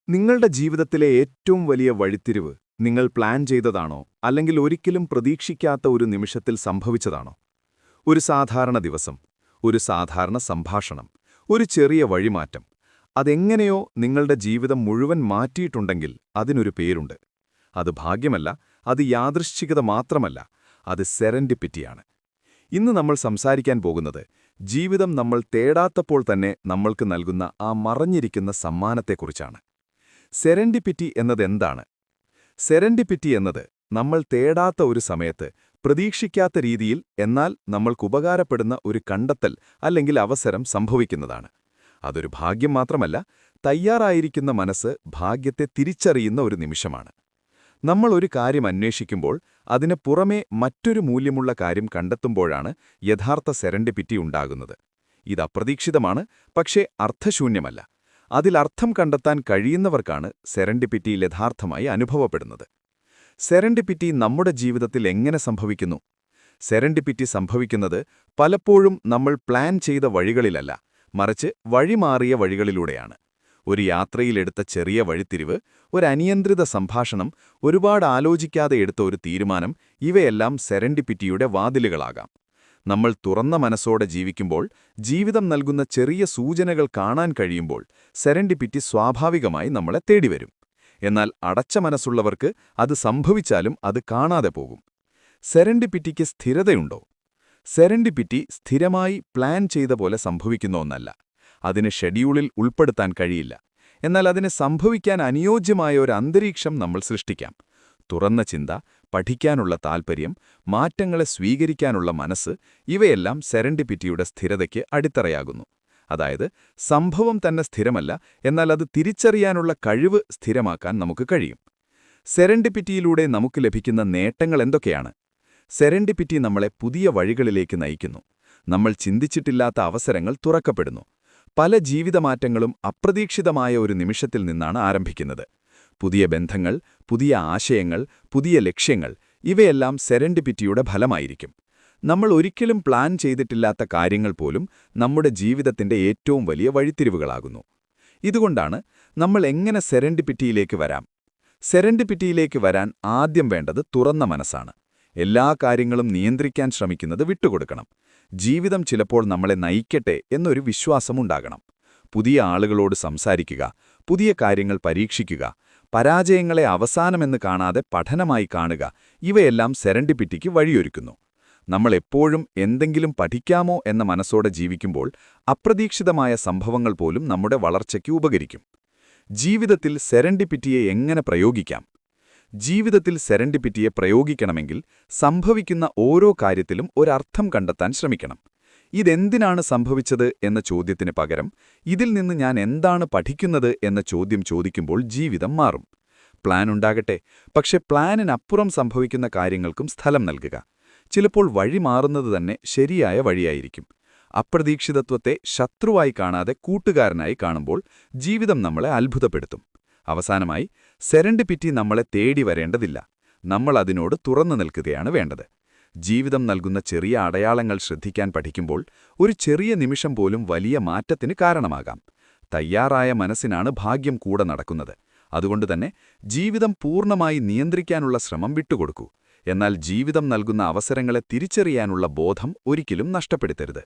നിങ്ങളുടെ ജീവിതത്തിലെ ഏറ്റവും വലിയ വഴിത്തിരിവ് നിങ്ങൾ പ്ലാൻ ചെയ്തതാണോ അല്ലെങ്കിൽ ഒരിക്കലും പ്രതീക്ഷിക്കാത്ത ഒരു നിമിഷത്തിൽ സംഭവിച്ചതാണോ? ഒരു സാധാരണ ദിവസം, ഒരു സാധാരണ സംഭാഷണം, ഒരു ചെറിയ വഴിമാറ്റം അതെങ്ങനെയോ നിങ്ങളുടെ ജീവിതം മുഴുവൻ മാറ്റിയിട്ടുണ്ടെങ്കിൽ അതിനൊരു പേരുണ്ട്. അത് ഭാഗ്യമല്ല, അത് യാദൃശ്ചികത മാത്രമല്ല, അത് സെറൻഡിപ്പിറ്റിയാണ്. ഇന്ന് നമ്മൾ സംസാരിക്കാൻ പോകുന്നത് ജീവിതം നമ്മൾ തേടാത്തപ്പോൾ തന്നെ നമ്മൾക്ക് നൽകുന്ന ആ മറഞ്ഞിരിക്കുന്ന സമ്മാനത്തെക്കുറിച്ചാണ്. സെറൻഡിപ്പിറ്റി എന്നതെന്താണ്? സെറൻഡിപ്പിറ്റി എന്നത് നമ്മൾ തേടാത്ത ഒരു സമയത്ത് പ്രതീക്ഷിക്കാത്ത രീതിയിൽ എന്നാൽ നമ്മൾക്കുപകാരപ്പെടുന്ന ഒരു കണ്ടെത്തൽ അല്ലെങ്കിൽ അവസരം സംഭവിക്കുന്നതാണ്. അതൊരു ഭാഗ്യം മാത്രമല്ല, തയ്യാറായിരിക്കുന്ന മനസ്സ് ഭാഗ്യത്തെ തിരിച്ചറിയുന്ന ഒരു നിമിഷമാണ്. നമ്മൾ ഒരു കാര്യം അന്വേഷിക്കുമ്പോൾ അതിന് പുറമേ മറ്റൊരു മൂല്യമുള്ള കാര്യം കണ്ടെത്തുമ്പോഴാണ് യഥാർത്ഥ സെറൻഡിപ്പിറ്റി ഉണ്ടാകുന്നത്. ഇത് അപ്രതീക്ഷിതമാണ്, പക്ഷേ അർത്ഥശൂന്യമല്ല. അതിൽ അർത്ഥം കണ്ടെത്താൻ കഴിയുന്നവർക്കാണ് സെറൻഡിപ്പിറ്റി യഥാർത്ഥമായി അനുഭവപ്പെടുന്നത്. സെറൻഡിപ്പിറ്റി നമ്മുടെ ജീവിതത്തിൽ എങ്ങനെ സംഭവിക്കുന്നു? സെറൻഡിപ്പിറ്റി സംഭവിക്കുന്നത് പലപ്പോഴും നമ്മൾ പ്ലാൻ ചെയ്ത വഴികളിലല്ല, മറിച്ച് വഴിമാറിയ വഴികളിലൂടെയാണ്. ഒരു യാത്രയിലെടുത്ത ചെറിയ വഴിത്തിരിവ്, ഒരു അനിയന്ത്രിത സംഭാഷണം, ഒരുപാട് ആലോചിക്കാതെ എടുത്ത ഒരു തീരുമാനം, ഇവയെല്ലാം സെറൻഡിപ്പിറ്റിയുടെ വാതിലുകളാകാം. നമ്മൾ തുറന്ന മനസ്സോടെ ജീവിക്കുമ്പോൾ, ജീവിതം നൽകുന്ന ചെറിയ സൂചനകൾ കാണാൻ കഴിയുമ്പോൾ സെറൻഡിപ്പിറ്റി സ്വാഭാവികമായി നമ്മളെ തേടിവരും. എന്നാൽ അടച്ച മനസ്സുള്ളവർക്ക് അത് സംഭവിച്ചാലും അത് കാണാതെ പോകും. സെറൻഡിപ്പിറ്റിക്ക് സ്ഥിരതയുണ്ടോ? സെറൻഡിപ്പിറ്റി സ്ഥിരമായി പ്ലാൻ ചെയ്ത പോലെ സംഭവിക്കുന്ന ഒന്നല്ല. അതിന് ഷെഡ്യൂളിൽ ഉൾപ്പെടുത്താൻ കഴിയില്ല. എന്നാൽ അതിന് സംഭവിക്കാൻ അനുയോജ്യമായ ഒരു അന്തരീക്ഷം നമ്മൾ സൃഷ്ടിക്കാം. തുറന്ന ചിന്ത, പഠിക്കാനുള്ള താൽപ്പര്യം, മാറ്റങ്ങളെ സ്വീകരിക്കാനുള്ള മനസ്സ്, ഇവയെല്ലാം സെറൻഡിപ്പിറ്റിയുടെ സ്ഥിരതയ്ക്ക് അടിത്തറയാകുന്നു. അതായത് സംഭവം തന്നെ സ്ഥിരമല്ല, എന്നാൽ അത് തിരിച്ചറിയാനുള്ള കഴിവ് സ്ഥിരമാക്കാൻ നമുക്ക് കഴിയും. സെറൻഡിപ്പിറ്റിയിലൂടെ നമുക്ക് ലഭിക്കുന്ന നേട്ടങ്ങൾ എന്തൊക്കെയാണ്? സെറൻഡിപ്പിറ്റി നമ്മളെ പുതിയ വഴികളിലേക്ക് നയിക്കുന്നു. നമ്മൾ ചിന്തിച്ചിട്ടില്ലാത്ത അവസരങ്ങൾ തുറക്കപ്പെടുന്നു. പല ജീവിതമാറ്റങ്ങളും അപ്രതീക്ഷിതമായ ഒരു നിമിഷത്തിൽ നിന്നാണ് ആരംഭിക്കുന്നത്. പുതിയ ബന്ധങ്ങൾ, പുതിയ ആശയങ്ങൾ, പുതിയ ലക്ഷ്യങ്ങൾ, ഇവയെല്ലാം സെറൻഡിപ്പിറ്റിയുടെ ഫലമായിരിക്കും. നമ്മൾ ഒരിക്കലും പ്ലാൻ ചെയ്തിട്ടില്ലാത്ത കാര്യങ്ങൾ പോലും നമ്മുടെ ജീവിതത്തിന്റെ ഏറ്റവും വലിയ വഴിത്തിരിവുകളാകുന്നു. ഇതുകൊണ്ടാണ് നമ്മൾ എങ്ങനെ സെറൻഡിപ്പിറ്റിയിലേക്ക് വരാം? സെറൻഡിപ്പിറ്റിയിലേക്ക് വരാൻ ആദ്യം വേണ്ടത് തുറന്ന മനസ്സാണ്. എല്ലാ കാര്യങ്ങളും നിയന്ത്രിക്കാൻ ശ്രമിക്കുന്നത് വിട്ടുകൊടുക്കണം. ജീവിതം ചിലപ്പോൾ നമ്മളെ നയിക്കട്ടെ എന്നൊരു വിശ്വാസമുണ്ടാകണം. പുതിയ ആളുകളോട് സംസാരിക്കുക, പുതിയ കാര്യങ്ങൾ പരീക്ഷിക്കുക, പരാജയങ്ങളെ അവസാനമെന്ന് കാണാതെ പഠനമായി കാണുക, ഇവയെല്ലാം സെറൻഡിപ്പിറ്റിക്ക് വഴിയൊരുക്കുന്നു. നമ്മൾ എപ്പോഴും എന്തെങ്കിലും പഠിക്കാമോ എന്ന മനസ്സോടെ ജീവിക്കുമ്പോൾ അപ്രതീക്ഷിതമായ സംഭവങ്ങൾ പോലും നമ്മുടെ വളർച്ചയ്ക്ക് ഉപകരിക്കും. ജീവിതത്തിൽ സെറൻഡിപ്പിറ്റിയെ എങ്ങനെ പ്രയോഗിക്കാം? ജീവിതത്തിൽ സെറൻഡിപ്പിറ്റിയെ പ്രയോഗിക്കണമെങ്കിൽ സംഭവിക്കുന്ന ഓരോ കാര്യത്തിലും ഒരർത്ഥം കണ്ടെത്താൻ ശ്രമിക്കണം. ഇതെന്തിനാണ് സംഭവിച്ചത് എന്ന ചോദ്യത്തിന് പകരം ഇതിൽ നിന്ന് ഞാൻ എന്താണ് പഠിക്കുന്നത് എന്ന ചോദ്യം ചോദിക്കുമ്പോൾ ജീവിതം മാറും. പ്ലാൻ ഉണ്ടാകട്ടെ, പക്ഷെ പ്ലാനിനപ്പുറം സംഭവിക്കുന്ന കാര്യങ്ങൾക്കും സ്ഥലം നൽകുക. ചിലപ്പോൾ വഴി മാറുന്നത് തന്നെ ശരിയായ വഴിയായിരിക്കും. അപ്രതീക്ഷിതത്വത്തെ ശത്രുവായി കാണാതെ കൂട്ടുകാരനായി കാണുമ്പോൾ ജീവിതം നമ്മളെ അത്ഭുതപ്പെടുത്തും. അവസാനമായി, സെറൻഡിപ്പിറ്റി നമ്മളെ തേടി വരേണ്ടതില്ല. നമ്മൾ അതിനോട് തുറന്നു നിൽക്കുകയാണ് വേണ്ടത്. ജീവിതം നൽകുന്ന ചെറിയ അടയാളങ്ങൾ ശ്രദ്ധിക്കാൻ പഠിക്കുമ്പോൾ ഒരു ചെറിയ നിമിഷം പോലും വലിയ മാറ്റത്തിന് കാരണമാകാം. തയ്യാറായ മനസ്സിനാണ് ഭാഗ്യം കൂടെ നടക്കുന്നത്. അതുകൊണ്ടുതന്നെ ജീവിതം പൂർണ്ണമായി നിയന്ത്രിക്കാനുള്ള ശ്രമം വിട്ടുകൊടുക്കൂ. എന്നാൽ ജീവിതം നൽകുന്ന അവസരങ്ങളെ തിരിച്ചറിയാനുള്ള ബോധം ഒരിക്കലും നഷ്ടപ്പെടുത്തരുത്.